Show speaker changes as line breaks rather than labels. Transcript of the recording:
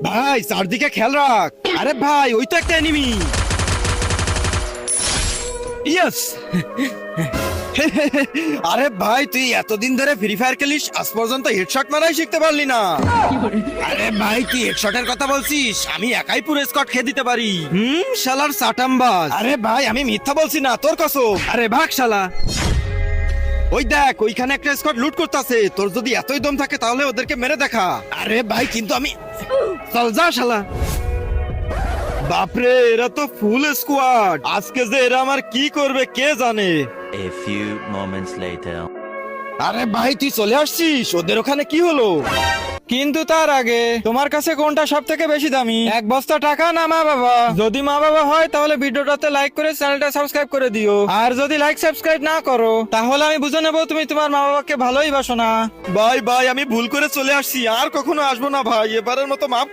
ভাই চারদিকে খেয়াল রাখ। আরে ভাই ওই তো একটা এনিমি। ইয়েস। আরে ভাই তুই এতদিন ধরে ফ্রি ফায়ার খেলিস, আজ পর্যন্ত হেডশট মারাই শিখতে পারলি না। আরে ভাই তুই হেডশটের কথা বলছিস, আমি একাই পুরো স্কট খেয়ে দিতে পারি। শালার সাটামবাজ। আরে ভাই আমি মিথ্যা বলছি না, তোর কসম। আরে ভাগ শালা। ওই দেখ ওইখানে একটা স্কট লুট করতেছে, তোর যদি এতই দম থাকে তাহলে ওদেরকে মেরে দেখা। আরে ভাই কিন্তু আমি, চল যা শালা। বাপরে এরা তো ফুল স্কোয়াড, আজকে যে এরা আমার কি করবে কে জানে।
A few moments later.
আরে ভাই তুই চলে আসছিস, ওদের ওখানে কি হলো? কিন্তু তার আগে তোমার কাছে কোনটা সব থেকে বেশি দামি, এক বস্তা টাকা না মা বাবা? যদি মা বাবা হয় তাহলে ভিডিওটাতে লাইক করে চ্যানেলটা সাবস্ক্রাইব করে দিও, আর যদি লাইক সাবস্ক্রাইব না করো তাহলে আমি বুঝে নেবো তুমি তোমার মা বাবাকে ভালোই বাসো না। ভাই ভাই আমি ভুল করে চলে আসছি, আর কখনো আসবো না ভাই, এবারের মতো মাফ